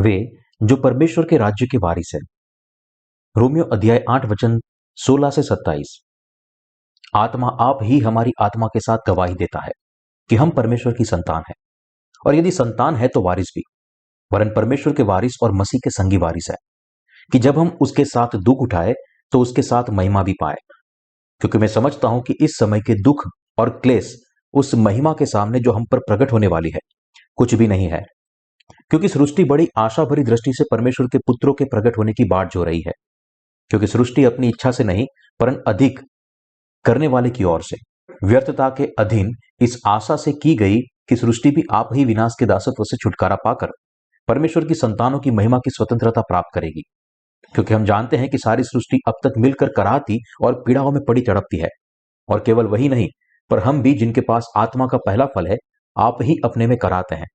वे जो परमेश्वर के राज्य के वारिस है। रोमियो अध्याय 8 वचन 16 से 27। आत्मा आप ही हमारी आत्मा के साथ गवाही देता है कि हम परमेश्वर की संतान है, और यदि संतान है तो वारिस भी, वरन परमेश्वर के वारिस और मसीह के संगी वारिस है, कि जब हम उसके साथ दुख उठाए तो उसके साथ महिमा भी पाए। क्योंकि मैं समझता हूं कि इस समय के दुख और क्लेश उस महिमा के सामने जो हम पर प्रकट होने वाली है कुछ भी नहीं है। क्योंकि सृष्टि बड़ी आशा भरी दृष्टि से परमेश्वर के पुत्रों के प्रकट होने की बाट जो रही है। क्योंकि सृष्टि अपनी इच्छा से नहीं परंतु अधिक करने वाले की ओर से व्यर्थता के अधीन इस आशा से की गई कि सृष्टि भी आप ही विनाश के दासत्व से छुटकारा पाकर परमेश्वर की संतानों की महिमा की स्वतंत्रता प्राप्त करेगी। क्योंकि हम जानते हैं कि सारी सृष्टि अब तक मिलकर कराहती और पीड़ाओं में पड़ी तड़पती है, और केवल वही नहीं पर हम भी जिनके पास आत्मा का पहला फल है आप ही अपने में कराते हैं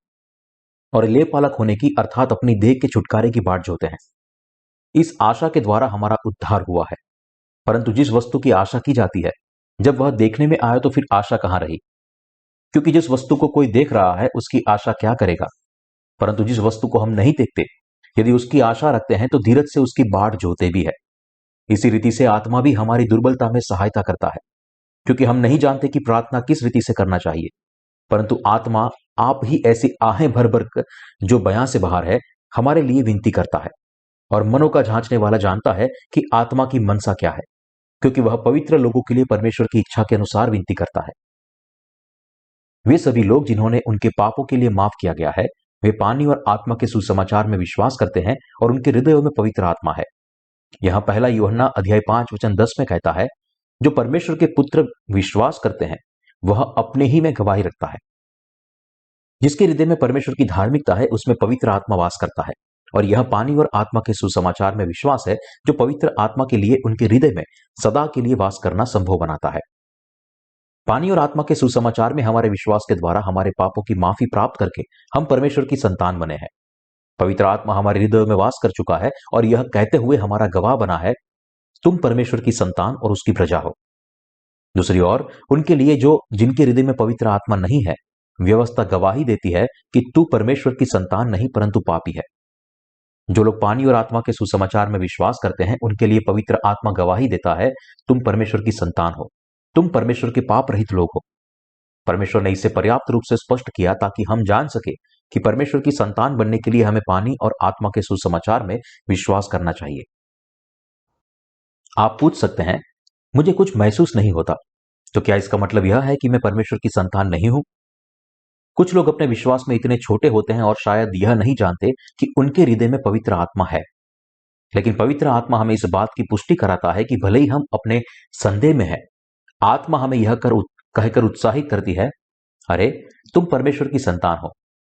और लेपालक होने की अर्थात अपनी देह के छुटकारे की बाट जोते हैं। इस आशा के द्वारा हमारा उद्धार हुआ है। परंतु जिस वस्तु की आशा की जाती है जब वह देखने में आए तो फिर आशा कहां रही। क्योंकि जिस वस्तु को कोई देख रहा है उसकी आशा क्या करेगा। परंतु जिस वस्तु को हम नहीं देखते यदि उसकी आशा रखते हैं तो धीरज से उसकी बाट जोते भी है। इसी रीति से आत्मा भी हमारी दुर्बलता में सहायता करता है, क्योंकि हम नहीं जानते कि प्रार्थना किस रीति से करना चाहिए, परंतु आत्मा आप ही ऐसी आहें भर भर कर जो बयां से बाहर है हमारे लिए विनती करता है। और मनों का जांचने वाला जानता है कि आत्मा की मनसा क्या है, क्योंकि वह पवित्र लोगों के लिए परमेश्वर की इच्छा के अनुसार विनती करता है। वे सभी लोग जिन्होंने उनके पापों के लिए माफ किया गया है वे पानी और आत्मा के सुसमाचार में विश्वास करते हैं और उनके हृदयों में पवित्र आत्मा है। यहां पहला यूहन्ना अध्याय 5 वचन 10 में कहता है, जो परमेश्वर के पुत्र विश्वास करते हैं वह अपने ही में गवाही रखता है। जिसके हृदय में परमेश्वर की धार्मिकता है उसमें पवित्र आत्मा वास करता है, और यह पानी और आत्मा के सुसमाचार में विश्वास है जो पवित्र आत्मा के लिए उनके हृदय में सदा के लिए वास करना संभव बनाता है। पानी और आत्मा के सुसमाचार में हमारे विश्वास के द्वारा हमारे पापों की माफी प्राप्त करके हम परमेश्वर की संतान बने हैं। पवित्र आत्मा हमारे हृदय में वास कर चुका है और यह कहते हुए हमारा गवाह बना है, तुम परमेश्वर की संतान और उसकी प्रजा हो। दूसरी ओर उनके लिए जो जिनके हृदय में पवित्र आत्मा नहीं है व्यवस्था गवाही देती है कि तू परमेश्वर की संतान नहीं परंतु पापी है। जो लोग पानी और आत्मा के सुसमाचार में विश्वास करते हैं उनके लिए पवित्र आत्मा गवाही देता है, तुम परमेश्वर की संतान हो, तुम परमेश्वर के पाप रहित लोग हो। परमेश्वर ने इसे पर्याप्त रूप से स्पष्ट किया ताकि हम जान सके कि परमेश्वर की संतान बनने के लिए हमें पानी और आत्मा के सुसमाचार में विश्वास करना चाहिए। आप पूछ सकते हैं, मुझे कुछ महसूस नहीं होता, तो क्या इसका मतलब यह है कि मैं परमेश्वर की संतान नहीं हूं? कुछ लोग अपने विश्वास में इतने छोटे होते हैं और शायद यह नहीं जानते कि उनके हृदय में पवित्र आत्मा है। लेकिन पवित्र आत्मा हमें इस बात की पुष्टि कराता है कि भले ही हम अपने संदेह में हैं, आत्मा हमें यह कहकर उत्साहित करती है, अरे तुम परमेश्वर की संतान हो।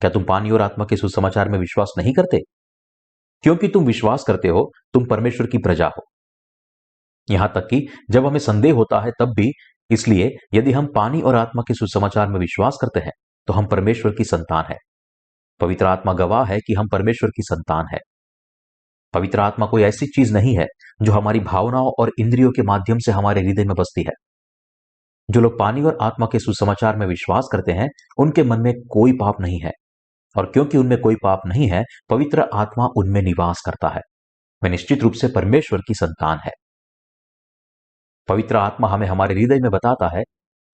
क्या तुम पानी और आत्मा के सुसमाचार में विश्वास नहीं करते? क्योंकि तुम विश्वास करते हो तुम परमेश्वर की प्रजा हो। यहां तक कि जब हमें संदेह होता है तब भी, इसलिए यदि हम पानी और आत्मा के सुसमाचार में विश्वास करते हैं तो हम परमेश्वर की संतान है। पवित्र आत्मा गवाह है कि हम परमेश्वर की संतान है। पवित्र आत्मा कोई ऐसी चीज नहीं है जो हमारी भावनाओं और इंद्रियों के माध्यम से हमारे हृदय में बसती है। जो लोग पानी और आत्मा के सुसमाचार में विश्वास करते हैं उनके मन में कोई पाप नहीं है, और क्योंकि उनमें कोई पाप नहीं है पवित्र आत्मा उनमें निवास करता है। वे निश्चित रूप से परमेश्वर की संतान है। पवित्र आत्मा हमें हमारे हृदय में बताता है,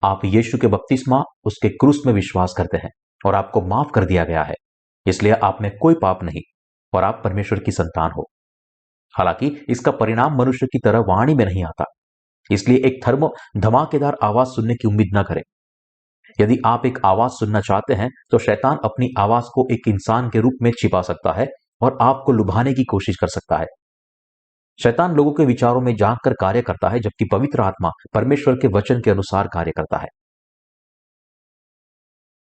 आप यीशु के बपतिस्मा उसके क्रूस में विश्वास करते हैं और आपको माफ कर दिया गया है, इसलिए आप में कोई पाप नहीं और आप परमेश्वर की संतान हो। हालांकि इसका परिणाम मनुष्य की तरह वाणी में नहीं आता, इसलिए एक धमाकेदार आवाज सुनने की उम्मीद न करें। यदि आप एक आवाज सुनना चाहते हैं तो शैतान अपनी आवाज को एक इंसान के रूप में छिपा सकता है और आपको लुभाने की कोशिश कर सकता है। शैतान लोगों के विचारों में झांककर कार्य करता है, जबकि पवित्र आत्मा परमेश्वर के वचन के अनुसार कार्य करता है।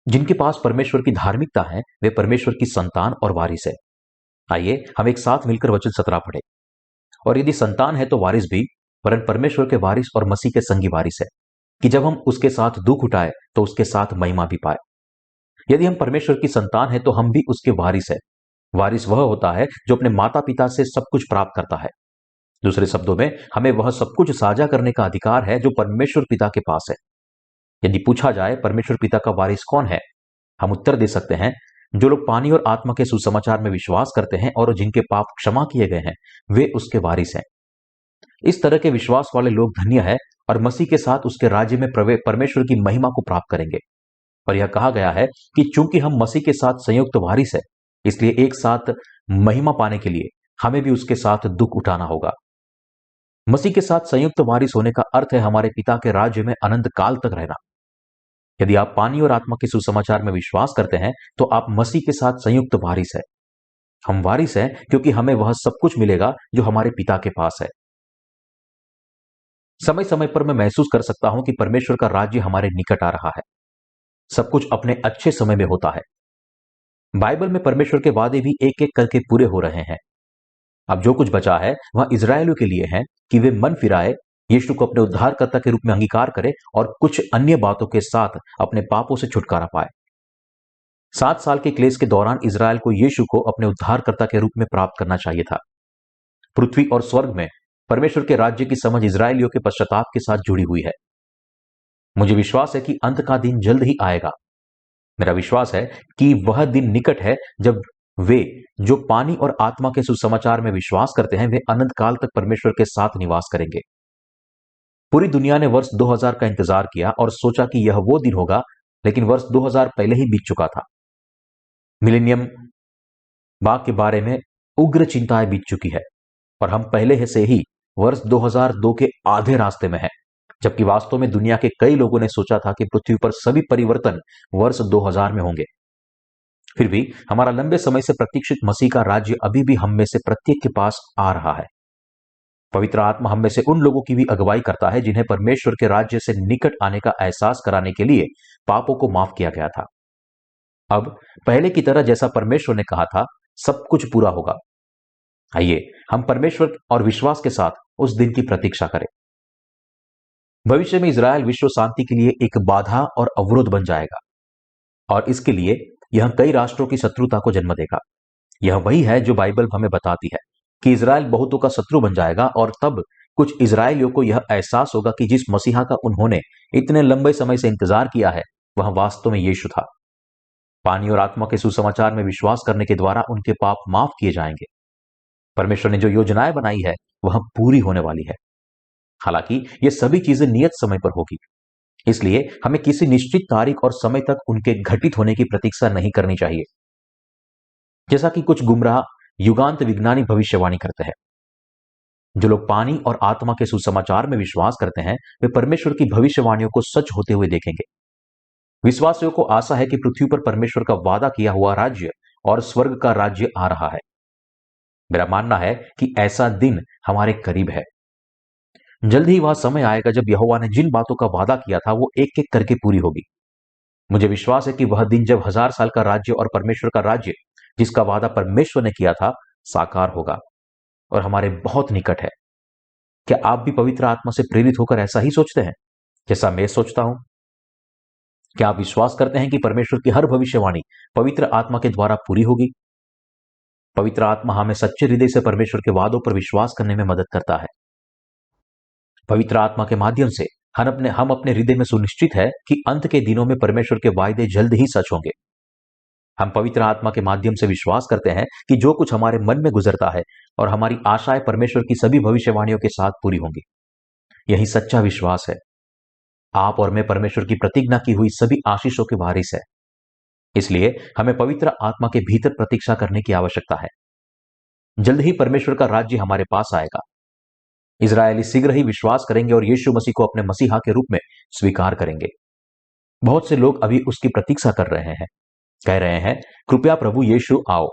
जिनके पास परमेश्वर की धार्मिकता है वे परमेश्वर की संतान और वारिस है। आइए हम एक साथ मिलकर वचन 17 पढ़े। और यदि संतान है तो वारिस भी, वरन परमेश्वर के वारिस और मसीह के संगी वारिस है, कि जब हम उसके साथ दुख उठाए तो उसके साथ महिमा भी पाए। यदि हम परमेश्वर की संतान है तो हम भी उसके वारिस है। वारिस वह होता है जो अपने माता पिता से सब कुछ प्राप्त करता है। दूसरे शब्दों में हमें वह सब कुछ साझा करने का अधिकार है जो परमेश्वर पिता के पास है। यदि पूछा जाए परमेश्वर पिता का वारिस कौन है, हम उत्तर दे सकते हैं, जो लोग पानी और आत्मा के सुसमाचार में विश्वास करते हैं और जिनके पाप क्षमा किए गए हैं, वे उसके वारिस हैं। इस तरह के विश्वास वाले लोग धन्य है और मसीह के साथ उसके राज्य में परमेश्वर की महिमा को प्राप्त करेंगे। और यह कहा गया है कि चूंकि हम मसीह के साथ संयुक्त वारिस है, इसलिए एक साथ महिमा पाने के लिए हमें भी उसके साथ दुख उठाना होगा। मसीह के साथ संयुक्त वारिस होने का अर्थ है हमारे पिता के राज्य में अनंत काल तक रहना। यदि आप पानी और आत्मा के सुसमाचार में विश्वास करते हैं तो आप मसीह के साथ संयुक्त वारिस है। हम वारिस हैं क्योंकि हमें वह सब कुछ मिलेगा जो हमारे पिता के पास है। समय समय पर मैं महसूस कर सकता हूं कि परमेश्वर का राज्य हमारे निकट आ रहा है। सब कुछ अपने अच्छे समय में होता है। बाइबल में परमेश्वर के वादे भी एक एक करके पूरे हो रहे हैं। अब जो कुछ बचा है वह इजरायलियों के लिए है कि वे मन फिराए, यीशु को अपने उद्धारकर्ता के रूप में अंगीकार करें और कुछ अन्य बातों के साथ अपने पापों से छुटकारा पाए। 7 साल के क्लेश के दौरान इजराइल को यीशु को अपने उद्धारकर्ता के रूप में प्राप्त करना चाहिए था। पृथ्वी और स्वर्ग में परमेश्वर के राज्य की समझ इजरायलियों के पश्चाताप के साथ जुड़ी हुई है। मुझे विश्वास है कि अंत का दिन जल्द ही आएगा। मेरा विश्वास है कि वह दिन निकट है जब वे जो पानी और आत्मा के सुसमाचार में विश्वास करते हैं, वे अनंत काल तक परमेश्वर के साथ निवास करेंगे। पूरी दुनिया ने वर्ष 2000 का इंतजार किया और सोचा कि यह वो दिन होगा, लेकिन वर्ष 2000 पहले ही बीत चुका था। मिलेनियम बाग के बारे में उग्र चिंताएं बीत चुकी है और हम पहले से ही वर्ष 2002 के आधे रास्ते में हैं, जबकि वास्तव में दुनिया के कई लोगों ने सोचा था कि पृथ्वी पर सभी परिवर्तन वर्ष 2000 में होंगे। फिर भी हमारा लंबे समय से प्रतीक्षित मसीह का राज्य अभी भी हम में से प्रत्येक के पास आ रहा है। पवित्र आत्मा हम में से उन लोगों की भी अगुवाई करता है जिन्हें परमेश्वर के राज्य से निकट आने का एहसास कराने के लिए पापों को माफ किया गया था। अब पहले की तरह जैसा परमेश्वर ने कहा था, सब कुछ पूरा होगा। आइए हम परमेश्वर और विश्वास के साथ उस दिन की प्रतीक्षा करें। भविष्य में इजराइल विश्व शांति के लिए एक बाधा और अवरोध बन जाएगा और इसके लिए यह कई राष्ट्रों की शत्रुता को जन्म देगा। यह वही है जो बाइबल हमें बताती है कि इजराइल बहुतों का शत्रु बन जाएगा और तब कुछ इजरायलियों को यह एहसास होगा कि जिस मसीहा का उन्होंने इतने लंबे समय से इंतजार किया है, वह वास्तव में यीशु था। पानी और आत्मा के सुसमाचार में विश्वास करने के द्वारा उनके पाप माफ किए जाएंगे। परमेश्वर ने जो योजनाएं बनाई है वह पूरी होने वाली है। हालांकि ये सभी चीजें नियत समय पर होगी, इसलिए हमें किसी निश्चित तारीख और समय तक उनके घटित होने की प्रतीक्षा नहीं करनी चाहिए, जैसा कि कुछ गुमराह युगांत विज्ञानी भविष्यवाणी करते हैं। जो लोग पानी और आत्मा के सुसमाचार में विश्वास करते हैं, वे परमेश्वर की भविष्यवाणियों को सच होते हुए देखेंगे। विश्वासियों को आशा है कि पृथ्वी पर परमेश्वर का वादा किया हुआ राज्य और स्वर्ग का राज्य आ रहा है। मेरा मानना है कि ऐसा दिन हमारे करीब है। जल्द ही वह समय आएगा जब यहोवा ने जिन बातों का वादा किया था वो एक एक करके पूरी होगी। मुझे विश्वास है कि वह दिन जब 1000 साल का राज्य और परमेश्वर का राज्य, जिसका वादा परमेश्वर ने किया था, साकार होगा और हमारे बहुत निकट है। क्या आप भी पवित्र आत्मा से प्रेरित होकर ऐसा ही सोचते हैं जैसा मैं सोचता हूं? क्या आप विश्वास करते हैं कि परमेश्वर की हर भविष्यवाणी पवित्र आत्मा के द्वारा पूरी होगी? पवित्र आत्मा हमें सच्चे हृदय से परमेश्वर के वादों पर विश्वास करने में मदद करता है। पवित्र आत्मा के माध्यम से हम अपने हृदय में सुनिश्चित है कि अंत के दिनों में परमेश्वर के वायदे जल्द ही सच होंगे। हम पवित्र आत्मा के माध्यम से विश्वास करते हैं कि जो कुछ हमारे मन में गुजरता है और हमारी आशाएं परमेश्वर की सभी भविष्यवाणियों के साथ पूरी होंगी। यही सच्चा विश्वास है। आप और मैं परमेश्वर की प्रतिज्ञा की हुई सभी आशीषों के वारिस है। इसलिए हमें पवित्र आत्मा के भीतर प्रतीक्षा करने की आवश्यकता है। जल्द ही परमेश्वर का राज्य हमारे पास आएगा। इजरायली शीघ्र ही विश्वास करेंगे और यीशु मसीह को अपने मसीहा के रूप में स्वीकार करेंगे। बहुत से लोग अभी उसकी प्रतीक्षा कर रहे हैं, कह रहे हैं, कृपया प्रभु यीशु आओ।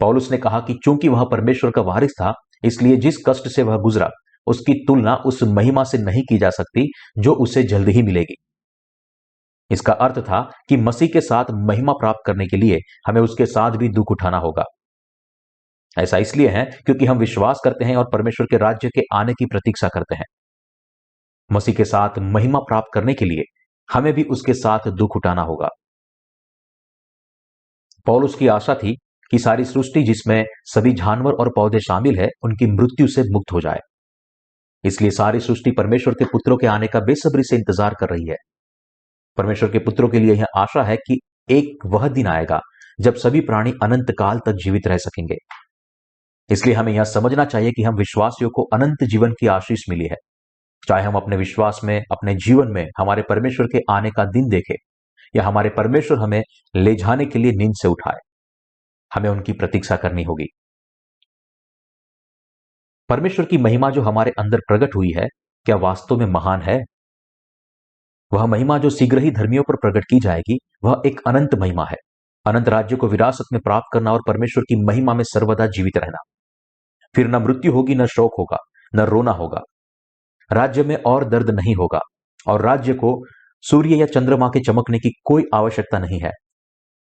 पौलुस ने कहा कि चूंकि वह परमेश्वर का वारिस था, इसलिए जिस कष्ट से वह गुजरा उसकी तुलना उस महिमा से नहीं की जा सकती जो उसे जल्द ही मिलेगी। इसका अर्थ था कि मसीह के साथ महिमा प्राप्त करने के लिए हमें उसके साथ भी दुख उठाना होगा। ऐसा इसलिए है क्योंकि हम विश्वास करते हैं और परमेश्वर के राज्य के आने की प्रतीक्षा करते हैं। मसीह के साथ महिमा प्राप्त करने के लिए हमें भी उसके साथ दुख उठाना होगा। पौलुस की आशा थी कि सारी सृष्टि, जिसमें सभी जानवर और पौधे शामिल है, उनकी मृत्यु से मुक्त हो जाए। इसलिए सारी सृष्टि परमेश्वर के पुत्रों के आने का बेसब्री से इंतजार कर रही है। परमेश्वर के पुत्रों के लिए यह आशा है कि एक वह दिन आएगा जब सभी प्राणी अनंत काल तक जीवित रह सकेंगे। इसलिए हमें यह समझना चाहिए कि हम विश्वासियों को अनंत जीवन की आशीष मिली है। चाहे हम अपने विश्वास में, अपने जीवन में हमारे परमेश्वर के आने का दिन देखें या हमारे परमेश्वर हमें ले जाने के लिए नींद से उठाए, हमें उनकी प्रतीक्षा करनी होगी। परमेश्वर की महिमा जो हमारे अंदर प्रकट हुई है, क्या वास्तव में महान है? वह महिमा जो शीघ्र ही धर्मियों पर प्रकट की जाएगी, वह एक अनंत महिमा है। अनंत राज्य को विरासत में प्राप्त करना और परमेश्वर की महिमा में सर्वदा जीवित रहना। फिर न मृत्यु होगी, न शोक होगा, न रोना होगा। राज्य में और दर्द नहीं होगा और राज्य को सूर्य या चंद्रमा के चमकने की कोई आवश्यकता नहीं है,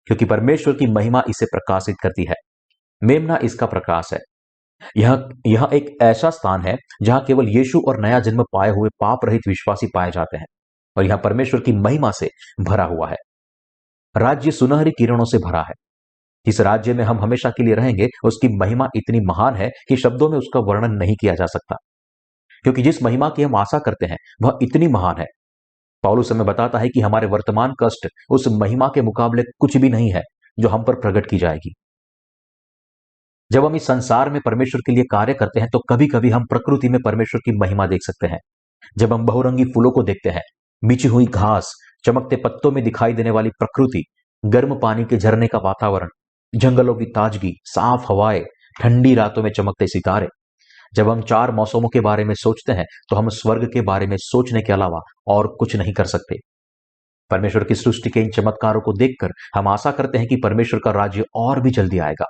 क्योंकि परमेश्वर की महिमा इसे प्रकाशित करती है। मेमना इसका प्रकाश है। यह एक ऐसा स्थान है जहां केवल यीशु और नया जन्म पाए हुए पाप रहित विश्वासी पाए जाते हैं और यह परमेश्वर की महिमा से भरा हुआ है। राज्य सुनहरी किरणों से भरा है। इस राज्य में हम हमेशा के लिए रहेंगे। उसकी महिमा इतनी महान है कि शब्दों में उसका वर्णन नहीं किया जा सकता, क्योंकि जिस महिमा की हम आशा करते हैं वह इतनी महान है। पौलुस हमें बताता है कि हमारे वर्तमान कष्ट उस महिमा के मुकाबले कुछ भी नहीं है जो हम पर प्रकट की जाएगी। जब हम इस संसार में परमेश्वर के लिए कार्य करते हैं तो कभी कभी हम प्रकृति में परमेश्वर की महिमा देख सकते हैं। जब हम बहुरंगी फूलों को देखते हैं, बिछी हुई घास, चमकते पत्तों में दिखाई देने वाली प्रकृति, गर्म पानी के झरने का वातावरण, जंगलों की ताजगी, साफ हवाएं, ठंडी रातों में चमकते सितारे, जब हम चार मौसमों के बारे में सोचते हैं तो हम स्वर्ग के बारे में सोचने के अलावा और कुछ नहीं कर सकते। परमेश्वर की सृष्टि के इन चमत्कारों को देखकर हम आशा करते हैं कि परमेश्वर का राज्य और भी जल्दी आएगा।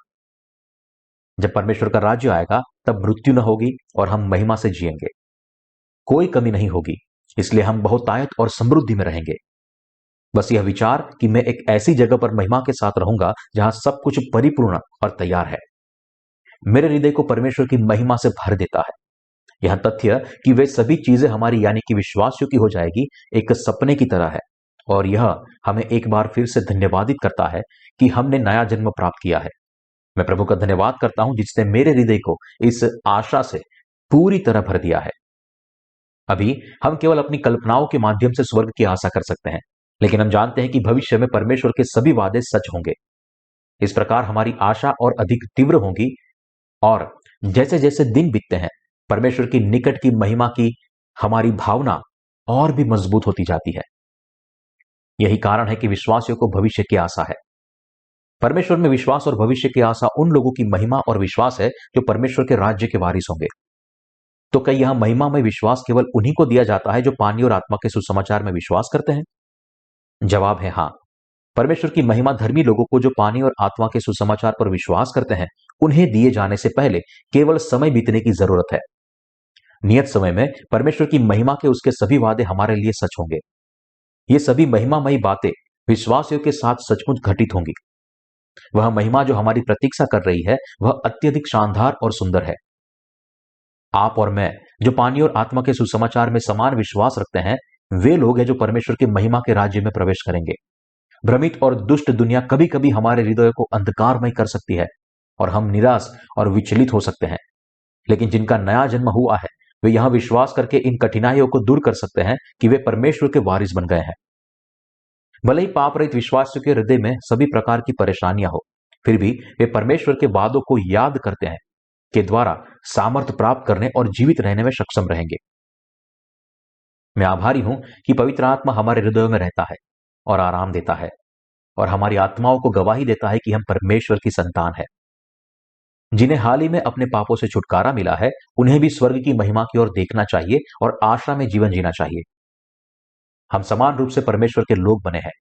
जब परमेश्वर का राज्य आएगा तब मृत्यु न होगी और हम महिमा से जिएंगे। कोई कमी नहीं होगी, इसलिए हम बहुतायत और समृद्धि में रहेंगे। बस यह विचार कि मैं एक ऐसी जगह पर महिमा के साथ रहूंगा जहां सब कुछ परिपूर्ण और तैयार है, मेरे हृदय को परमेश्वर की महिमा से भर देता है। यह तथ्य कि वे सभी चीजें हमारी यानी कि विश्वासियों की हो जाएगी एक सपने की तरह है और यह हमें एक बार फिर से धन्यवादित करता है कि हमने नया जन्म प्राप्त किया है। मैं प्रभु का धन्यवाद करता हूं जिसने मेरे हृदय को इस आशा से पूरी तरह भर दिया है। अभी हम केवल अपनी कल्पनाओं के माध्यम से स्वर्ग की आशा कर सकते हैं, लेकिन हम जानते हैं कि भविष्य में परमेश्वर के सभी वादे सच होंगे। इस प्रकार हमारी आशा और अधिक तीव्र होगी और जैसे जैसे दिन बीतते हैं परमेश्वर की निकट की महिमा की हमारी भावना और भी मजबूत होती जाती है। यही कारण है कि विश्वासियों को भविष्य की आशा है। परमेश्वर में विश्वास और भविष्य की आशा उन लोगों की महिमा और विश्वास है जो परमेश्वर के राज्य के वारिस होंगे। तो क्या यह महिमा में विश्वास केवल उन्हीं को दिया जाता है जो पानी और आत्मा के सुसमाचार में विश्वास करते हैं? जवाब है हाँ। परमेश्वर की महिमा धर्मी लोगों को जो पानी और आत्मा के सुसमाचार पर विश्वास करते हैं उन्हें दिए जाने से पहले केवल समय बीतने की जरूरत है। नियत समय में परमेश्वर की महिमा के उसके सभी वादे हमारे लिए सच होंगे। ये सभी महिमामयी बातें विश्वासियों के साथ सचमुच घटित होंगी। वह महिमा जो हमारी प्रतीक्षा कर रही है वह अत्यधिक शानदार और सुंदर है। आप और मैं जो पानी और आत्मा के सुसमाचार में समान विश्वास रखते हैं वे लोग हैं जो परमेश्वर की महिमा के राज्य में प्रवेश करेंगे। भ्रमित और दुष्ट दुनिया कभी कभी हमारे हृदय को अंधकारमय कर सकती है और हम निराश और विचलित हो सकते हैं, लेकिन जिनका नया जन्म हुआ है वे यह विश्वास करके इन कठिनाइयों को दूर कर सकते हैं कि वे परमेश्वर के वारिस बन गए हैं। भले ही पाप रहित विश्वासियों के हृदय में सभी प्रकार की परेशानियां हो, फिर भी वे परमेश्वर के वादों को याद करते हैं के द्वारा सामर्थ्य प्राप्त करने और जीवित रहने में सक्षम रहेंगे। मैं आभारी हूं कि पवित्र आत्मा हमारे हृदयों में रहता है और आराम देता है और हमारी आत्माओं को गवाही देता है कि हम परमेश्वर की संतान है। जिन्हें हाल ही में अपने पापों से छुटकारा मिला है उन्हें भी स्वर्ग की महिमा की ओर देखना चाहिए और आशा में जीवन जीना चाहिए। हम समान रूप से परमेश्वर के लोग बने हैं।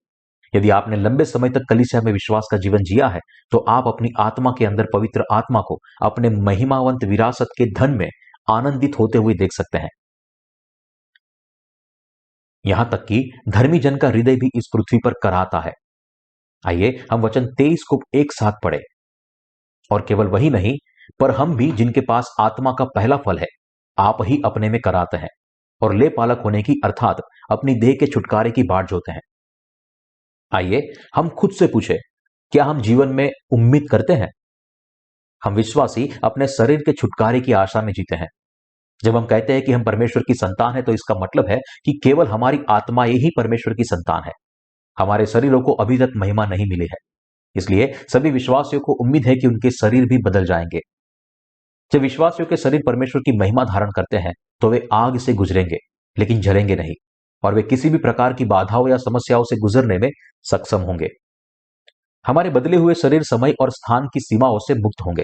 यदि आपने लंबे समय तक कलीसिया में विश्वास का जीवन जिया है तो आप अपनी आत्मा के अंदर पवित्र आत्मा को अपने महिमावंत विरासत के धन में आनंदित होते हुए देख सकते हैं। यहां तक कि धर्मी जन का हृदय भी इस पृथ्वी पर कराहता है। आइए हम वचन 23 को एक साथ पढ़े। और केवल वही नहीं, पर हम भी जिनके पास आत्मा का पहला फल है आप ही अपने में कराते हैं और ले पालक होने की अर्थात अपनी देह के छुटकारे की बाट जोते हैं। आइए हम खुद से पूछे, क्या हम जीवन में उम्मीद करते हैं? हम विश्वासी अपने शरीर के छुटकारे की आशा में जीते हैं। जब हम कहते हैं कि हम परमेश्वर की संतान है तो इसका मतलब है कि केवल हमारी आत्माएं ही परमेश्वर की संतान है। हमारे शरीरों को अभी तक महिमा नहीं मिली है। इसलिए सभी विश्वासियों को उम्मीद है कि उनके शरीर भी बदल जाएंगे। जब विश्वासियों के शरीर परमेश्वर की महिमा धारण करते हैं तो वे आग से गुजरेंगे लेकिन जलेंगे नहीं, और वे किसी भी प्रकार की बाधाओं या समस्याओं से गुजरने में सक्षम होंगे। हमारे बदले हुए शरीर समय और स्थान की सीमाओं से मुक्त होंगे,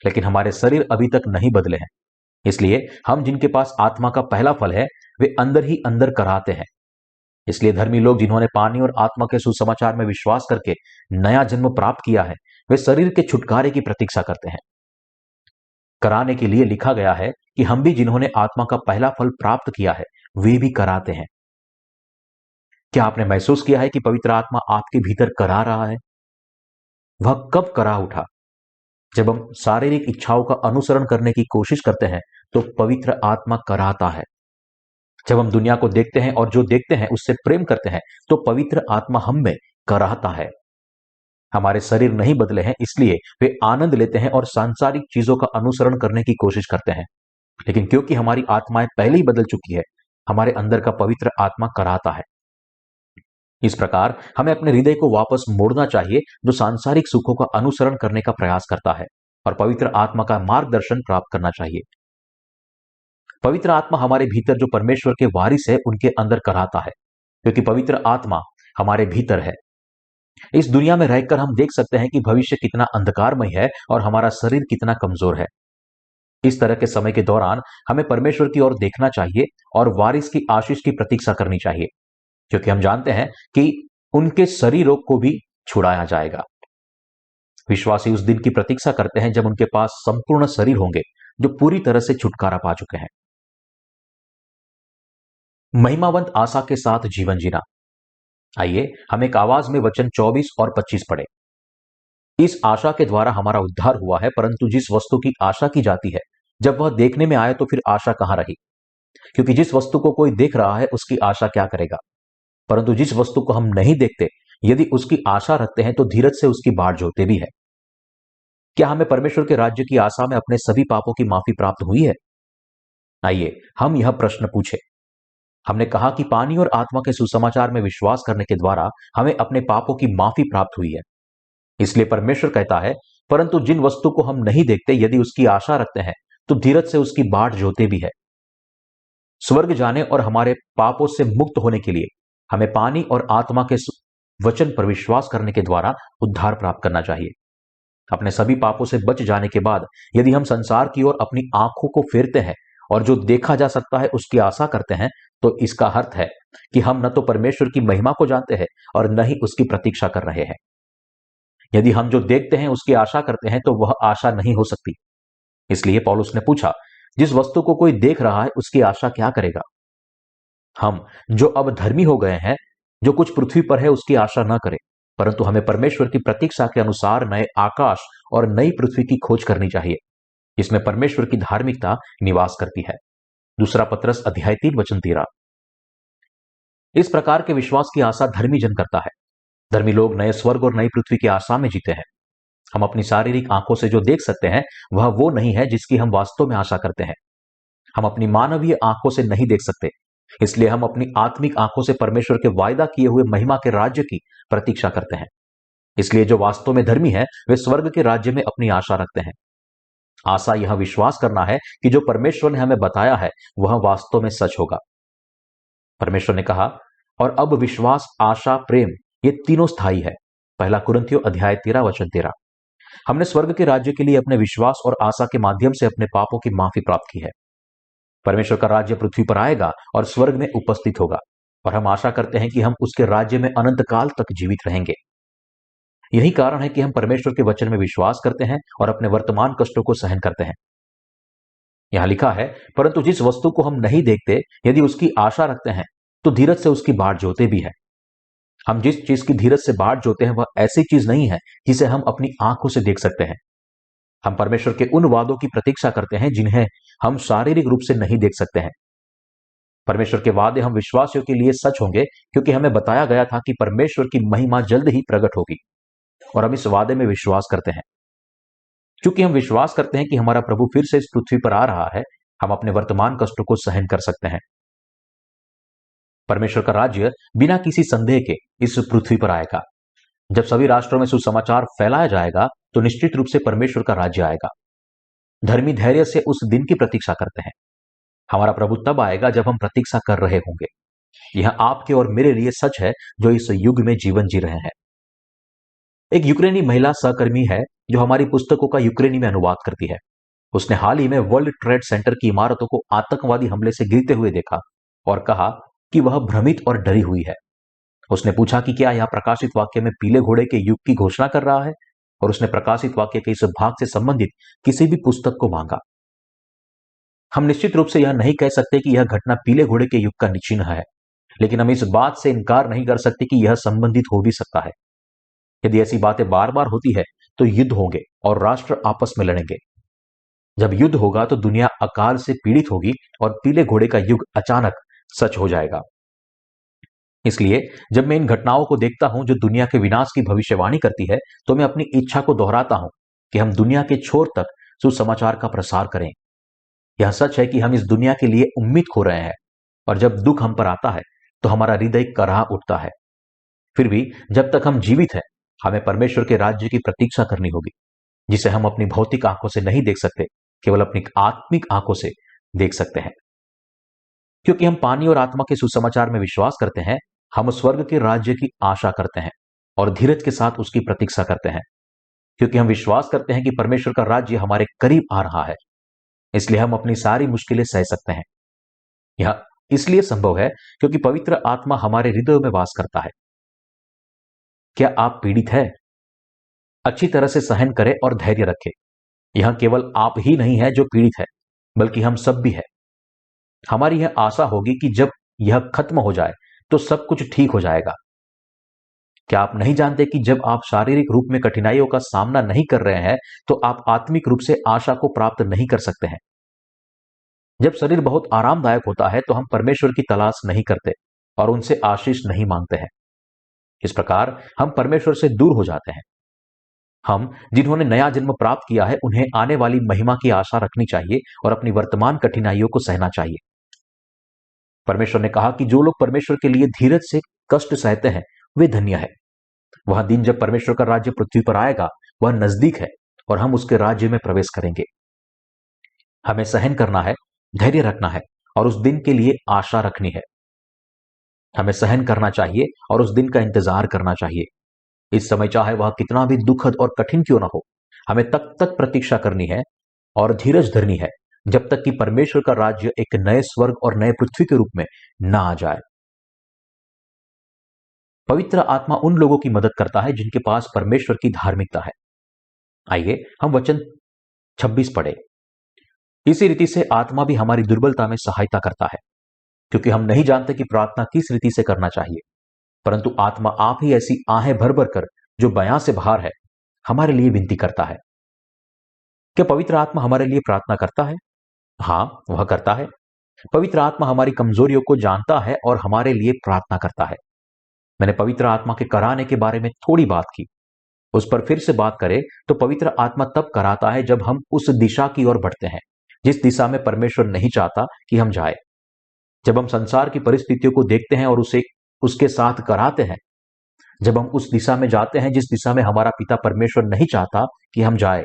लेकिन हमारे शरीर अभी तक नहीं बदले हैं। इसलिए हम जिनके पास आत्मा का पहला फल है वे अंदर ही अंदर कराहते हैं। इसलिए धर्मी लोग जिन्होंने पानी और आत्मा के सुसमाचार में विश्वास करके नया जन्म प्राप्त किया है, वे शरीर के छुटकारे की प्रतीक्षा करते हैं। कराने के लिए लिखा गया है कि हम भी जिन्होंने आत्मा का पहला फल प्राप्त किया है वे भी कराते हैं। क्या आपने महसूस किया है कि पवित्र आत्मा आपके भीतर करा रहा है? वह कब करा उठा? जब हम शारीरिक इच्छाओं का अनुसरण करने की कोशिश करते हैं तो पवित्र आत्मा कराता है। जब हम दुनिया को देखते हैं और जो देखते हैं उससे प्रेम करते हैं तो पवित्र आत्मा हम में कराहता है। हमारे शरीर नहीं बदले हैं, इसलिए वे आनंद लेते हैं और सांसारिक चीजों का अनुसरण करने की कोशिश करते हैं, लेकिन क्योंकि हमारी आत्माएं पहले ही बदल चुकी है, हमारे अंदर का पवित्र आत्मा कराहता है। इस प्रकार हमें अपने हृदय को वापस मोड़ना चाहिए जो सांसारिक सुखों का अनुसरण करने का प्रयास करता है, और पवित्र आत्मा का मार्गदर्शन प्राप्त करना चाहिए। पवित्र आत्मा हमारे भीतर जो परमेश्वर के वारिस है उनके अंदर कराता है, क्योंकि पवित्र आत्मा हमारे भीतर है। इस दुनिया में रहकर हम देख सकते हैं कि भविष्य कितना अंधकारमय है और हमारा शरीर कितना कमजोर है। इस तरह के समय के दौरान हमें परमेश्वर की ओर देखना चाहिए और वारिस की आशीष की प्रतीक्षा करनी चाहिए, क्योंकि हम जानते हैं कि उनके शरीरों को भी छुड़ाया जाएगा। विश्वासी उस दिन की प्रतीक्षा करते हैं जब उनके पास संपूर्ण शरीर होंगे जो पूरी तरह से छुटकारा पा चुके हैं। महिमावंत आशा के साथ जीवन जीना। आइए हम एक आवाज में वचन 24 और 25 पढ़े। इस आशा के द्वारा हमारा उद्धार हुआ है, परंतु जिस वस्तु की आशा की जाती है जब वह देखने में आए तो फिर आशा कहां रही? क्योंकि जिस वस्तु को कोई देख रहा है उसकी आशा क्या करेगा? परंतु जिस वस्तु को हम नहीं देखते यदि उसकी आशा रखते हैं तो धीरज से उसकी बाट जोते भी है। क्या हमें परमेश्वर के राज्य की आशा में अपने सभी पापों की माफी प्राप्त हुई है? आइए हम यह प्रश्न पूछे। हमने कहा कि पानी और आत्मा के सुसमाचार में विश्वास करने के द्वारा हमें अपने पापों की माफी प्राप्त हुई है। इसलिए परमेश्वर कहता है, परंतु जिन वस्तु को हम नहीं देखते यदि उसकी आशा रखते हैं तो धीरज से उसकी बाट जोते भी है। स्वर्ग जाने और हमारे पापों से मुक्त होने के लिए हमें पानी और आत्मा के वचन पर विश्वास करने के द्वारा उद्धार प्राप्त करना चाहिए। अपने सभी पापों से बच जाने के बाद यदि हम संसार की ओर अपनी आंखों को फेरते हैं और जो देखा जा सकता है उसकी आशा करते हैं तो इसका अर्थ है कि हम न तो परमेश्वर की महिमा को जानते हैं और न ही उसकी प्रतीक्षा कर रहे हैं। यदि हम जो देखते हैं उसकी आशा करते हैं तो वह आशा नहीं हो सकती। इसलिए पौलुस ने पूछा, जिस वस्तु को कोई देख रहा है उसकी आशा क्या करेगा? हम जो अब धर्मी हो गए हैं, जो कुछ पृथ्वी पर है उसकी आशा न करें, परंतु हमें परमेश्वर की प्रतीक्षा के अनुसार नए आकाश और नई पृथ्वी की खोज करनी चाहिए, जिसमें परमेश्वर की धार्मिकता निवास करती है। दूसरा पत्रस अध्याय 3 वचन 13। इस प्रकार के विश्वास की आशा धर्मी जन करता है। धर्मी लोग नए स्वर्ग और नई पृथ्वी की आशा में जीते हैं। हम अपनी शारीरिक आंखों से जो देख सकते हैं वह वो नहीं है जिसकी हम वास्तव में आशा करते हैं। हम अपनी मानवीय आंखों से नहीं देख सकते, इसलिए हम अपनी आत्मिक आंखों से परमेश्वर के वायदा किए हुए महिमा के राज्य की प्रतीक्षा करते हैं। इसलिए जो वास्तव में धर्मी है वे स्वर्ग के राज्य में अपनी आशा रखते हैं। आशा यह विश्वास करना है कि जो परमेश्वर ने हमें बताया है वह वास्तव में सच होगा। परमेश्वर ने कहा, और अब विश्वास, आशा, प्रेम ये तीनों स्थायी है। पहला कुरिन्थियों अध्याय 13 वचन 13। हमने स्वर्ग के राज्य के लिए अपने विश्वास और आशा के माध्यम से अपने पापों की माफी प्राप्त की है। परमेश्वर का राज्य पृथ्वी पर आएगा और स्वर्ग में उपस्थित होगा, और हम आशा करते हैं कि हम उसके राज्य में अनंत काल तक जीवित रहेंगे। यही कारण है कि हम परमेश्वर के वचन में विश्वास करते हैं और अपने वर्तमान कष्टों को सहन करते हैं। यहां लिखा है, परंतु जिस वस्तु को हम नहीं देखते यदि उसकी आशा रखते हैं तो धीरज से उसकी बाट जोते भी है। हम जिस चीज की धीरज से बाट जोते हैं वह ऐसी चीज नहीं है जिसे हम अपनी आंखों से देख सकते हैं। हम परमेश्वर के उन वादों की प्रतीक्षा करते हैं जिन्हें हम शारीरिक रूप से नहीं देख सकते हैं। परमेश्वर के वादे हम विश्वासियों के लिए सच होंगे, क्योंकि हमें बताया गया था कि परमेश्वर की महिमा जल्द ही प्रकट होगी, और हम इस वादे में विश्वास करते हैं। क्योंकि हम विश्वास करते हैं कि हमारा प्रभु फिर से इस पृथ्वी पर आ रहा है, हम अपने वर्तमान कष्टों को सहन कर सकते हैं। परमेश्वर का राज्य बिना किसी संदेह के इस पृथ्वी पर आएगा। जब सभी राष्ट्रों में सुसमाचार फैलाया जाएगा तो निश्चित रूप से परमेश्वर का राज्य आएगा। धर्मी धैर्य से उस दिन की प्रतीक्षा करते हैं। हमारा प्रभु तब आएगा जब हम प्रतीक्षा कर रहे होंगे। यह आपके और मेरे लिए सच है जो इस युग में जीवन जी रहे हैं। एक यूक्रेनी महिला सहकर्मी है जो हमारी पुस्तकों का यूक्रेनी में अनुवाद करती है। उसने हाल ही में वर्ल्ड ट्रेड सेंटर की इमारतों को आतंकवादी हमले से गिरते हुए देखा और कहा कि वह भ्रमित और डरी हुई है। उसने पूछा कि क्या यह प्रकाशित वाक्य में पीले घोड़े के युग की घोषणा कर रहा है, और उसने प्रकाशित वाक्य के इस भाग से संबंधित किसी भी पुस्तक को मांगा। हम निश्चित रूप से यह नहीं कह सकते कि यह घटना पीले घोड़े के युग का चिन्ह है, लेकिन हम इस बात से इनकार नहीं कर सकते कि यह संबंधित हो भी सकता है। यदि ऐसी बातें बार बार होती है तो युद्ध होंगे और राष्ट्र आपस में लड़ेंगे। जब युद्ध होगा तो दुनिया अकाल से पीड़ित होगी और पीले घोड़े का युग अचानक सच हो जाएगा। इसलिए जब मैं इन घटनाओं को देखता हूं जो दुनिया के विनाश की भविष्यवाणी करती है, तो मैं अपनी इच्छा को दोहराता हूं कि हम दुनिया के छोर तक सुसमाचार का प्रसार करें। यह सच है कि हम इस दुनिया के लिए उम्मीद खो रहे हैं, और जब दुख हम पर आता है तो हमारा हृदय कराह उठता है। फिर भी जब तक हम जीवित हैं, हमें परमेश्वर के राज्य की प्रतीक्षा करनी होगी, जिसे हम अपनी भौतिक आंखों से नहीं देख सकते, केवल अपनी आत्मिक आंखों से देख सकते हैं। क्योंकि हम पानी और आत्मा के सुसमाचार में विश्वास करते हैं, हम स्वर्ग के राज्य की आशा करते हैं और धीरज के साथ उसकी प्रतीक्षा करते हैं। क्योंकि हम विश्वास करते हैं कि परमेश्वर का राज्य हमारे करीब आ रहा है, इसलिए हम अपनी सारी मुश्किलें सह सकते हैं। यह इसलिए संभव है क्योंकि पवित्र आत्मा हमारे हृदयों में वास करता है। क्या आप पीड़ित है? अच्छी तरह से सहन करें और धैर्य रखें। यह केवल आप ही नहीं है जो पीड़ित है, बल्कि हम सब भी है। हमारी यह आशा होगी कि जब यह खत्म हो जाए तो सब कुछ ठीक हो जाएगा। क्या आप नहीं जानते कि जब आप शारीरिक रूप में कठिनाइयों का सामना नहीं कर रहे हैं तो आप आत्मिक रूप से आशा को प्राप्त नहीं कर सकते हैं। जब शरीर बहुत आरामदायक होता है तो हम परमेश्वर की तलाश नहीं करते और उनसे आशीष नहीं मांगते हैं। इस प्रकार हम परमेश्वर से दूर हो जाते हैं। हम जिन्होंने नया जन्म प्राप्त किया है उन्हें आने वाली महिमा की आशा रखनी चाहिए और अपनी वर्तमान कठिनाइयों को सहना चाहिए। परमेश्वर ने कहा कि जो लोग परमेश्वर के लिए धीरज से कष्ट सहते हैं वे धन्य है। वह दिन जब परमेश्वर का राज्य पृथ्वी पर आएगा वह नजदीक है और हम उसके राज्य में प्रवेश करेंगे। हमें सहन करना है, धैर्य रखना है और उस दिन के लिए आशा रखनी है। हमें सहन करना चाहिए और उस दिन का इंतजार करना चाहिए। इस समय चाहे वह कितना भी दुखद और कठिन क्यों ना हो, हमें तब तक प्रतीक्षा करनी है और धीरज धरनी है जब तक कि परमेश्वर का राज्य एक नए स्वर्ग और नए पृथ्वी के रूप में ना आ जाए। पवित्र आत्मा उन लोगों की मदद करता है जिनके पास परमेश्वर की धार्मिकता है। आइए हम वचन 26 पढ़े। इसी रीति से आत्मा भी हमारी दुर्बलता में सहायता करता है, क्योंकि हम नहीं जानते कि प्रार्थना किस रीति से करना चाहिए, परंतु आत्मा आप ही ऐसी आहें भर भर कर जो बयां से बाहर है हमारे लिए विनती करता है। क्या पवित्र आत्मा हमारे लिए प्रार्थना करता है? हाँ, वह करता है। पवित्र आत्मा हमारी कमजोरियों को जानता है और हमारे लिए प्रार्थना करता है। मैंने पवित्र आत्मा के कराने के बारे में थोड़ी बात की। उस पर फिर से बात करें तो पवित्र आत्मा तब कराता है जब हम उस दिशा की ओर बढ़ते हैं जिस दिशा में परमेश्वर नहीं चाहता कि हम जाए। जब हम संसार की परिस्थितियों को देखते हैं और उसे उसके साथ कराते हैं, जब हम उस दिशा में जाते हैं जिस दिशा में हमारा पिता परमेश्वर नहीं चाहता कि हम जाए,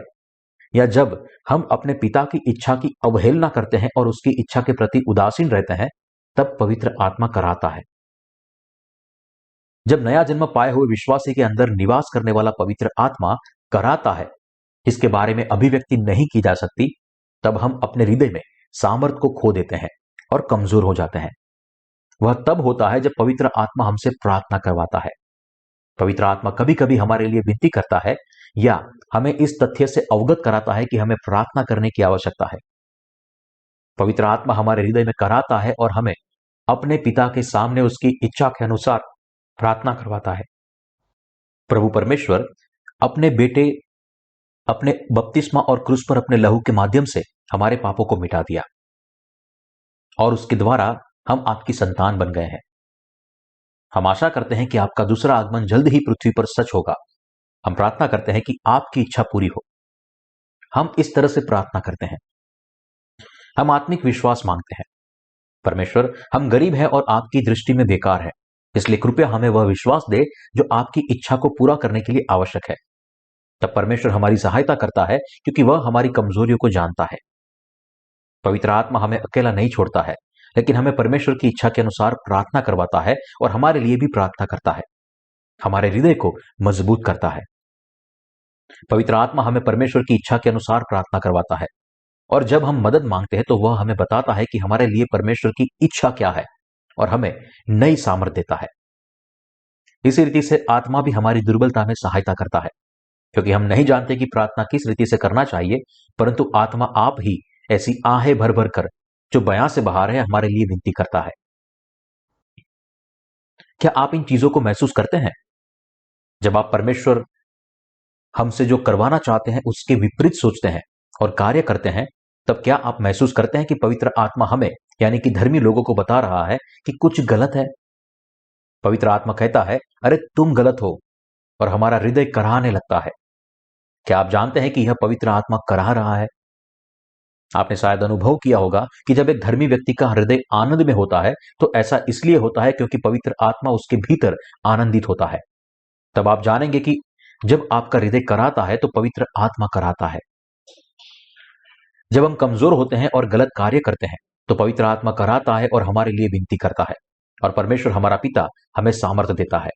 या जब हम अपने पिता की इच्छा की अवहेलना करते हैं और उसकी इच्छा के प्रति उदासीन रहते हैं, तब पवित्र आत्मा कराता है। जब नया जन्म पाए हुए विश्वासी के अंदर निवास करने वाला पवित्र आत्मा कराता है, जिसके बारे में अभिव्यक्ति नहीं की जा सकती, तब हम अपने हृदय में सामर्थ को खो देते हैं और कमजोर हो जाते हैं। वह तब होता है जब पवित्र आत्मा हमसे प्रार्थना करवाता है। पवित्र आत्मा कभी कभी हमारे लिए विनती करता है या हमें इस तथ्य से अवगत कराता है कि हमें प्रार्थना करने की आवश्यकता है। पवित्र आत्मा हमारे हृदय में कराता है और हमें अपने पिता के सामने उसकी इच्छा के अनुसार प्रार्थना करवाता है। प्रभु परमेश्वर अपने बेटे अपने बपतिस्मा और क्रूस पर अपने लहू के माध्यम से हमारे पापों को मिटा दिया और उसके द्वारा हम आपकी संतान बन गए हैं। हम आशा करते हैं कि आपका दूसरा आगमन जल्द ही पृथ्वी पर सच होगा। हम प्रार्थना करते हैं कि आपकी इच्छा पूरी हो। हम इस तरह से प्रार्थना करते हैं। हम आत्मिक विश्वास मांगते हैं। परमेश्वर, हम गरीब हैं और आपकी दृष्टि में बेकार हैं। इसलिए कृपया हमें वह विश्वास दे जो आपकी इच्छा को पूरा करने के लिए आवश्यक है। तब परमेश्वर हमारी सहायता करता है क्योंकि वह हमारी कमजोरियों को जानता है। पवित्र आत्मा हमें अकेला नहीं छोड़ता है, लेकिन हमें परमेश्वर की इच्छा के अनुसार प्रार्थना करवाता है और हमारे लिए भी प्रार्थना करता है, हमारे हृदय को मजबूत करता है। पवित्र आत्मा हमें परमेश्वर की इच्छा के अनुसार प्रार्थना करवाता है, और जब हम मदद मांगते हैं तो वह हमें बताता है कि हमारे लिए परमेश्वर की इच्छा क्या है और हमें नई सामर्थ देता है। इसी रीति से आत्मा भी हमारी दुर्बलता में सहायता करता है, क्योंकि हम नहीं जानते कि प्रार्थना किस रीति से करना चाहिए, परंतु आत्मा आप ही ऐसी आहें भर भर कर जो बयां से बाहर है हमारे लिए विनती करता है। क्या आप इन चीजों को महसूस करते हैं? जब आप परमेश्वर हमसे जो करवाना चाहते हैं उसके विपरीत सोचते हैं और कार्य करते हैं, तब क्या आप महसूस करते हैं कि पवित्र आत्मा हमें यानी कि धर्मी लोगों को बता रहा है कि कुछ गलत है? पवित्र आत्मा कहता है, अरे तुम गलत हो, और हमारा हृदय कराहने लगता है। क्या आप जानते हैं कि यह पवित्र आत्मा कराह रहा है? आपने शायद अनुभव किया होगा कि जब एक धर्मी व्यक्ति का हृदय आनंद में होता है तो ऐसा इसलिए होता है क्योंकि पवित्र आत्मा उसके भीतर आनंदित होता है। तब आप जानेंगे कि जब आपका हृदय कराता है तो पवित्र आत्मा कराता है। जब हम कमजोर होते हैं और गलत कार्य करते हैं तो पवित्र आत्मा कराता है और हमारे लिए विनती करता है, और परमेश्वर हमारा पिता हमें सामर्थ्य देता है।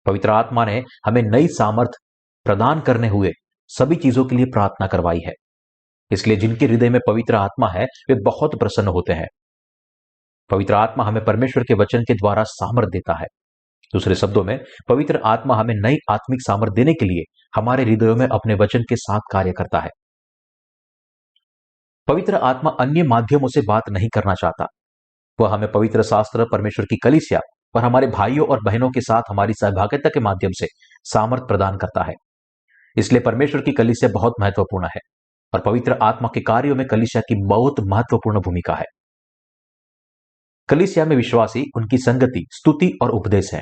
पवित्र आत्मा ने हमें नई सामर्थ प्रदान करने हुए सभी चीजों के लिए प्रार्थना करवाई है। इसलिए जिनके हृदय में पवित्र आत्मा है वे बहुत प्रसन्न होते हैं। पवित्र आत्मा हमें परमेश्वर के वचन के द्वारा सामर्थ देता है। दूसरे शब्दों में, पवित्र आत्मा हमें नई आत्मिक सामर्थ देने के लिए हमारे हृदयों में अपने वचन के साथ कार्य करता है। पवित्र आत्मा अन्य माध्यमों से बात नहीं करना चाहता। वह हमें पवित्र शास्त्र, परमेश्वर की कलीसिया और हमारे भाइयों और बहनों के साथ हमारी सहभागिता के माध्यम से सामर्थ प्रदान करता है। इसलिए परमेश्वर की कलीसिया बहुत महत्वपूर्ण है और पवित्र आत्मा के कार्यों में कलीसिया की बहुत महत्वपूर्ण भूमिका है। कलीसिया में विश्वासी, उनकी संगति, स्तुति और उपदेश है।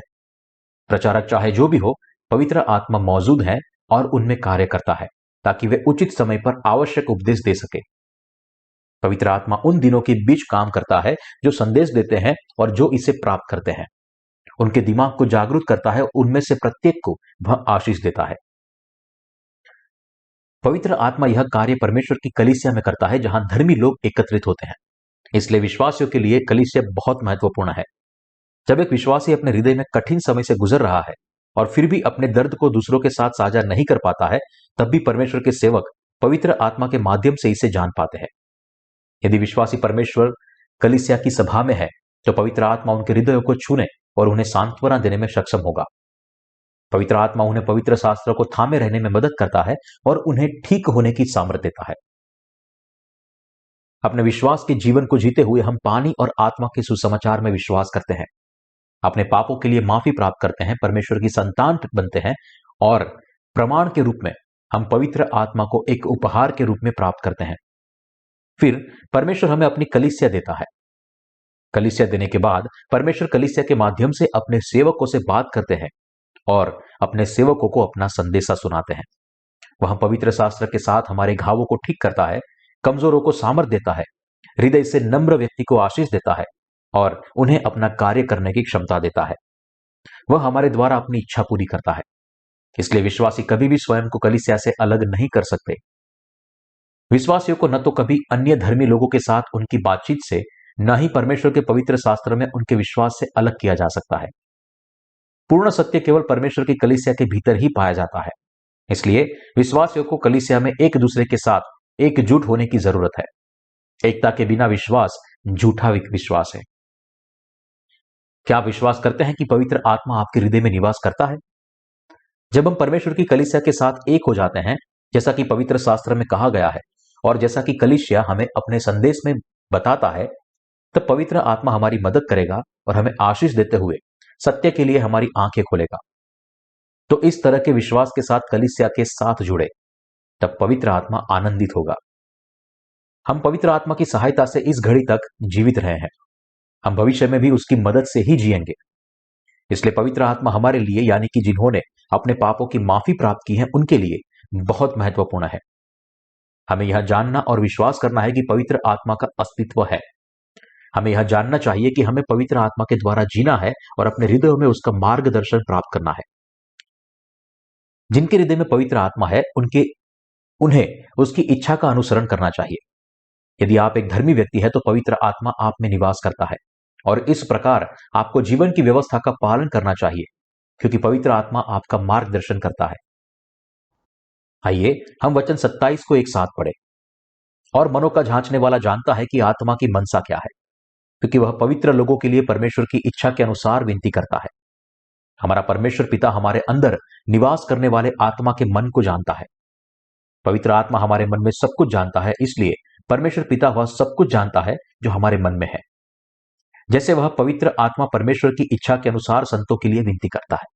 प्रचारक चाहे जो भी हो, पवित्र आत्मा मौजूद है और उनमें कार्य करता है ताकि वे उचित समय पर आवश्यक उपदेश दे सके। पवित्र आत्मा उन दिनों के बीच काम करता है जो संदेश देते हैं और जो इसे प्राप्त करते हैं। उनके दिमाग को जागरूक करता है, उनमें से प्रत्येक को वह आशीष देता है। पवित्र आत्मा यह कार्य परमेश्वर की कलीसिया में करता है जहां धर्मी लोग एकत्रित होते हैं। इसलिए विश्वासियों के लिए कलीसिया बहुत महत्वपूर्ण है। जब एक विश्वासी अपने हृदय में कठिन समय से गुजर रहा है और फिर भी अपने दर्द को दूसरों के साथ साझा नहीं कर पाता है, तब भी परमेश्वर के सेवक पवित्र आत्मा के माध्यम से इसे जान पाते हैं। यदि विश्वासी परमेश्वर कलीसिया की सभा में है तो पवित्र आत्मा उनके हृदयों को छूने और उन्हें सांत्वना देने में सक्षम होगा। पवित्र आत्मा उन्हें पवित्र शास्त्रों को थामे रहने में मदद करता है और उन्हें ठीक होने की सामर्थ्य देता है। अपने विश्वास के जीवन को जीते हुए हम पानी और आत्मा के सुसमाचार में विश्वास करते हैं, अपने पापों के लिए माफी प्राप्त करते हैं, परमेश्वर की संतान बनते हैं और प्रमाण के रूप में हम पवित्र आत्मा को एक उपहार के रूप में प्राप्त करते हैं। फिर परमेश्वर हमें अपनी कलीसिया देता है। कलीसिया देने के बाद परमेश्वर कलीसिया के माध्यम से अपने सेवकों से बात करते हैं और अपने सेवकों को अपना संदेशा सुनाते हैं। वह पवित्र शास्त्र के साथ हमारे घावों को ठीक करता है, कमजोरों को सामर्थ देता है, हृदय से नम्र व्यक्ति को आशीष देता है और उन्हें अपना कार्य करने की क्षमता देता है। वह हमारे द्वारा अपनी इच्छा पूरी करता है। इसलिए विश्वासी कभी भी स्वयं को कलीसिया से अलग नहीं कर सकते। विश्वासियों को न तो कभी अन्य धर्मी लोगों के साथ उनकी बातचीत से, न ही परमेश्वर के पवित्र शास्त्र में उनके विश्वास से अलग किया जा सकता है। पूर्ण सत्य केवल परमेश्वर की कलीसिया के भीतर ही पाया जाता है। इसलिए विश्वासियों को कलीसिया में एक दूसरे के साथ एकजुट होने की जरूरत है। एकता के बिना विश्वास झूठा विश्वास है। क्या आप विश्वास करते हैं कि पवित्र आत्मा आपके हृदय में निवास करता है? जब हम परमेश्वर की कलीसिया के साथ एक हो जाते हैं, जैसा कि पवित्र शास्त्र में कहा गया है और जैसा कि कलीसिया हमें अपने संदेश में बताता है, तब पवित्र आत्मा हमारी मदद करेगा और हमें आशीष देते हुए सत्य के लिए हमारी आंखें खोलेगा। तो इस तरह के विश्वास के साथ कलीसिया के साथ जुड़े, तब पवित्र आत्मा आनंदित होगा। हम पवित्र आत्मा की सहायता से इस घड़ी तक जीवित रहे हैं। हम भविष्य में भी उसकी मदद से ही जिएंगे। इसलिए पवित्र आत्मा हमारे लिए, यानी कि जिन्होंने अपने पापों की माफी प्राप्त की है, उनके लिए बहुत महत्वपूर्ण है। हमें यह जानना और विश्वास करना है कि पवित्र आत्मा का अस्तित्व है। हमें यह जानना चाहिए कि हमें पवित्र आत्मा के द्वारा जीना है और अपने हृदयों में उसका मार्गदर्शन प्राप्त करना है। जिनके हृदय में पवित्र आत्मा है उन्हें उसकी इच्छा का अनुसरण करना चाहिए। यदि आप एक धर्मी व्यक्ति है तो पवित्र आत्मा आप में निवास करता है और इस प्रकार आपको जीवन की व्यवस्था का पालन करना चाहिए, क्योंकि पवित्र आत्मा आपका मार्गदर्शन करता है। आइए हम वचन 27 को एक साथ पढ़ें। और मनों का जांचने वाला जानता है कि आत्मा की मनसा क्या है, क्योंकि वह पवित्र लोगों के लिए परमेश्वर की इच्छा के अनुसार विनती करता है। हमारा परमेश्वर पिता हमारे अंदर निवास करने वाले आत्मा के मन को जानता है। पवित्र आत्मा हमारे मन में सब कुछ जानता है, इसलिए परमेश्वर पिता वह सब कुछ जानता है जो हमारे मन में है। जैसे वह पवित्र आत्मा परमेश्वर की इच्छा के अनुसार संतों के लिए विनती करता है।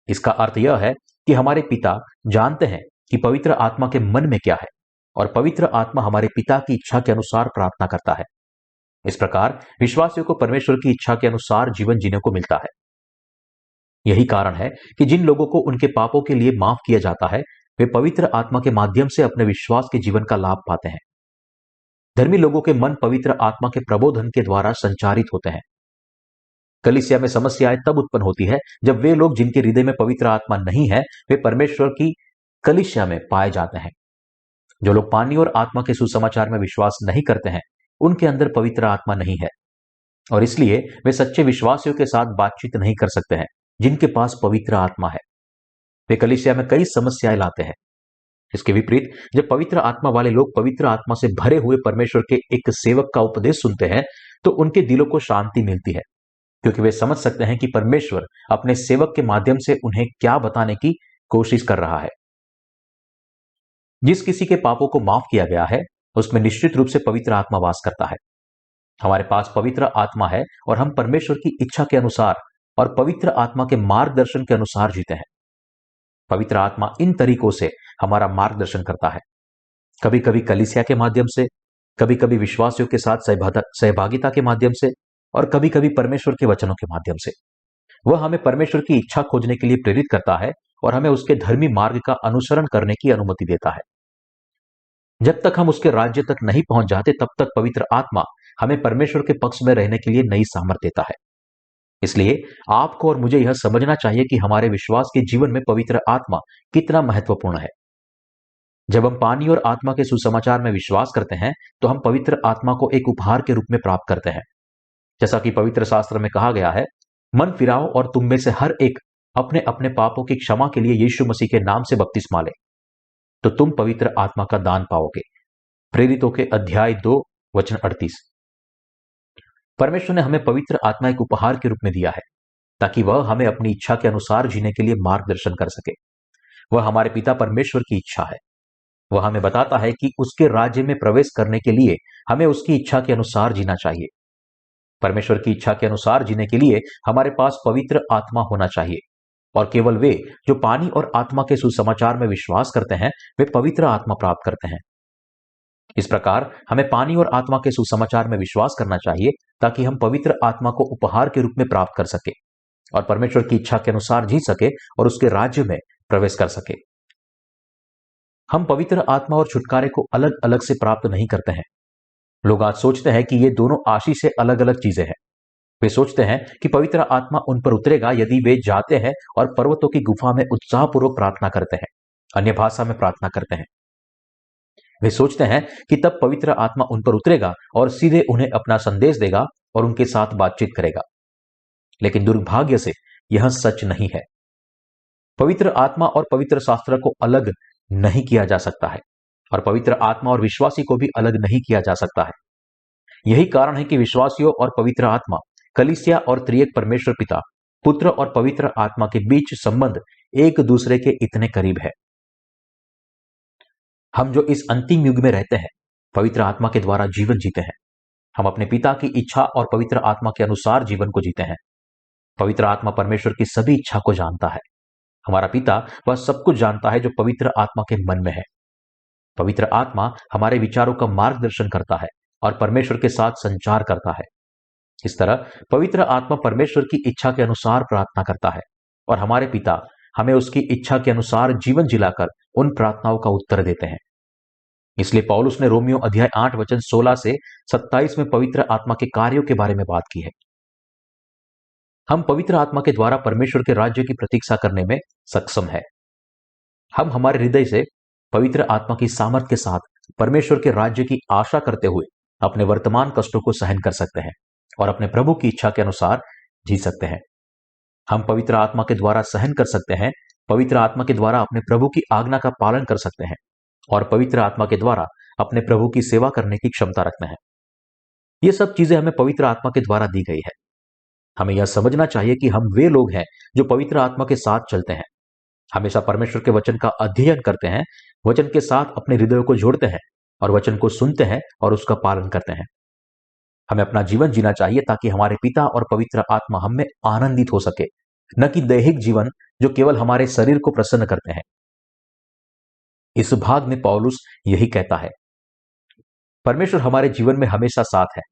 इसका अर्थ यह है कि हमारे पिता जानते हैं कि पवित्र आत्मा के मन में क्या है और पवित्र आत्मा हमारे पिता की इच्छा के अनुसार प्रार्थना करता है। इस प्रकार विश्वासियों को परमेश्वर की इच्छा के अनुसार जीवन जीने को मिलता है। यही कारण है कि जिन लोगों को उनके पापों के लिए माफ किया जाता है वे पवित्र आत्मा के माध्यम से अपने विश्वास के जीवन का लाभ पाते हैं। धर्मी लोगों के मन पवित्र आत्मा के प्रबोधन के द्वारा संचारित होते हैं। कलीसिया में समस्याएं तब उत्पन्न होती है जब वे लोग जिनके हृदय में पवित्र आत्मा नहीं है वे परमेश्वर की कलीसिया में पाए जाते हैं। जो लोग पानी और आत्मा के सुसमाचार में विश्वास नहीं करते हैं उनके अंदर पवित्र आत्मा नहीं है और इसलिए वे सच्चे विश्वासियों के साथ बातचीत नहीं कर सकते हैं जिनके पास पवित्र आत्मा है। वे कलीसिया में कई समस्याएं लाते हैं। इसके विपरीत जब पवित्र आत्मा वाले लोग पवित्र आत्मा से भरे हुए परमेश्वर के एक सेवक का उपदेश सुनते हैं तो उनके दिलों को शांति मिलती है, क्योंकि वे समझ सकते हैं कि परमेश्वर अपने सेवक के माध्यम से उन्हें क्या बताने की कोशिश कर रहा है। जिस किसी के पापों को माफ किया गया है उसमें निश्चित रूप से पवित्र आत्मा वास करता है। हमारे पास पवित्र आत्मा है और हम परमेश्वर की इच्छा के अनुसार और पवित्र आत्मा के मार्गदर्शन के अनुसार जीते हैं। पवित्र आत्मा इन तरीकों से हमारा मार्गदर्शन करता है, कभी कभी कलीसिया के माध्यम से, कभी कभी विश्वासियों के साथ सहभागिता के माध्यम से और कभी कभी परमेश्वर के वचनों के माध्यम से। वह हमें परमेश्वर की इच्छा खोजने के लिए प्रेरित करता है और हमें उसके धर्मी मार्ग का अनुसरण करने की अनुमति देता है। जब तक हम उसके राज्य तक नहीं पहुंच जाते तब तक पवित्र आत्मा हमें परमेश्वर के पक्ष में रहने के लिए नई सामर्थ्य देता है। इसलिए आपको और मुझे यह समझना चाहिए कि हमारे विश्वास के जीवन में पवित्र आत्मा कितना महत्वपूर्ण है। जब हम पानी और आत्मा के सुसमाचार में विश्वास करते हैं तो हम पवित्र आत्मा को एक उपहार के रूप में प्राप्त करते हैं। जैसा कि पवित्र शास्त्र में कहा गया है, मन फिराओ और तुम में से हर एक अपने अपने पापों की क्षमा के लिए यीशु मसीह के नाम से बपतिस्मा ले, तो तुम पवित्र आत्मा का दान पाओगे। प्रेरितों के अध्याय 2 वचन 38। परमेश्वर ने हमें पवित्र आत्मा एक उपहार के रूप में दिया है ताकि वह हमें अपनी इच्छा के अनुसार जीने के लिए मार्गदर्शन कर सके। वह हमारे पिता परमेश्वर की इच्छा है। वह हमें बताता है कि उसके राज्य में प्रवेश करने के लिए हमें उसकी इच्छा के अनुसार जीना चाहिए। परमेश्वर की इच्छा के अनुसार जीने के लिए हमारे पास पवित्र आत्मा होना चाहिए और केवल वे जो पानी और आत्मा के सुसमाचार में विश्वास करते हैं वे पवित्र आत्मा प्राप्त करते हैं। इस प्रकार हमें पानी और आत्मा के सुसमाचार में विश्वास करना चाहिए ताकि हम पवित्र आत्मा को उपहार के रूप में प्राप्त कर सके और परमेश्वर की इच्छा के अनुसार जी सके और उसके राज्य में प्रवेश कर सके। हम पवित्र आत्मा और छुटकारे को अलग अलग से प्राप्त नहीं करते हैं। लोग आज सोचते हैं कि ये दोनों आशीष से अलग अलग चीजें हैं। वे सोचते हैं कि पवित्र आत्मा उन पर उतरेगा यदि वे जाते हैं और पर्वतों की गुफा में उत्साहपूर्वक प्रार्थना करते हैं, अन्य भाषा में प्रार्थना करते हैं। वे सोचते हैं कि तब पवित्र आत्मा उन पर उतरेगा और सीधे उन्हें अपना संदेश देगा और उनके साथ बातचीत करेगा। लेकिन दुर्भाग्य से यह सच नहीं है। पवित्र आत्मा और पवित्र शास्त्र को अलग नहीं किया जा सकता है और पवित्र आत्मा और विश्वासी को भी अलग नहीं किया जा सकता है। यही कारण है कि विश्वासियों और पवित्र आत्मा, कलीसिया और त्रिएक परमेश्वर पिता, पुत्र और पवित्र आत्मा के बीच संबंध एक दूसरे के इतने करीब है। हम जो इस अंतिम युग में रहते हैं पवित्र आत्मा के द्वारा जीवन जीते हैं। हम अपने पिता की इच्छा और पवित्र आत्मा के अनुसार जीवन को जीते हैं। पवित्र आत्मा परमेश्वर की सभी इच्छा को जानता है। हमारा पिता वह सब कुछ जानता है जो पवित्र आत्मा के मन में है। पवित्र आत्मा हमारे विचारों का मार्गदर्शन करता है और परमेश्वर के साथ संचार करता है। इस तरह पवित्र आत्मा परमेश्वर की इच्छा के अनुसार प्रार्थना करता है और हमारे पिता हमें उसकी इच्छा के अनुसार जीवन जिलाकर उन प्रार्थनाओं का उत्तर देते हैं। इसलिए पौलुस ने रोमियो अध्याय 8 वचन 16 से 27 में पवित्र आत्मा के कार्यों के बारे में बात की है। हम पवित्र आत्मा के द्वारा परमेश्वर के राज्य की प्रतीक्षा करने में सक्षम है। हम हमारे हृदय से पवित्र आत्मा की सामर्थ के साथ परमेश्वर के राज्य की आशा करते हुए अपने वर्तमान कष्टों को सहन कर सकते हैं और अपने प्रभु की इच्छा के अनुसार जी सकते हैं। हम पवित्र आत्मा के द्वारा सहन कर सकते हैं, पवित्र आत्मा के द्वारा अपने प्रभु की आज्ञा का पालन कर सकते हैं और पवित्र आत्मा के द्वारा अपने प्रभु की सेवा करने की क्षमता रखते हैं। ये सब चीजें हमें पवित्र आत्मा के द्वारा दी गई है। हमें यह समझना चाहिए कि हम वे लोग हैं जो पवित्र आत्मा के साथ चलते हैं, हमेशा परमेश्वर के वचन का अध्ययन करते हैं, वचन के साथ अपने हृदयों को जोड़ते हैं और वचन को सुनते हैं और उसका पालन करते हैं। हमें अपना जीवन जीना चाहिए ताकि हमारे पिता और पवित्र आत्मा हम में आनंदित हो सके, न कि दैहिक जीवन जो केवल हमारे शरीर को प्रसन्न करते हैं। इस भाग में पौलुस यही कहता है, परमेश्वर हमारे जीवन में हमेशा साथ है।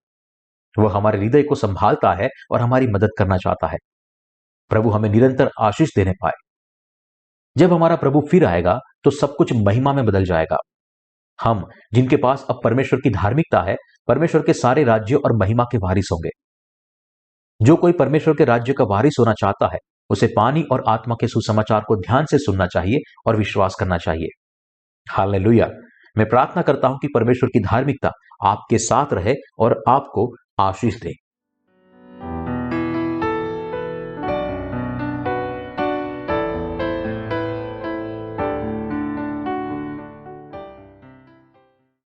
वह हमारे हृदय को संभालता है और हमारी मदद करना चाहता है। प्रभु हमें निरंतर आशीष देने पाए। जब हमारा प्रभु फिर आएगा तो सब कुछ महिमा में बदल जाएगा। हम जिनके पास अब परमेश्वर की धार्मिकता है, परमेश्वर के सारे राज्यों और महिमा के वारिस होंगे। जो कोई परमेश्वर के राज्य का वारिस होना चाहता है, उसे पानी और आत्मा के सुसमाचार को ध्यान से सुनना चाहिए और विश्वास करना चाहिए। हालेलुया। मैं प्रार्थना करता हूं कि परमेश्वर की धार्मिकता आपके साथ रहे और आपको आशीष दे।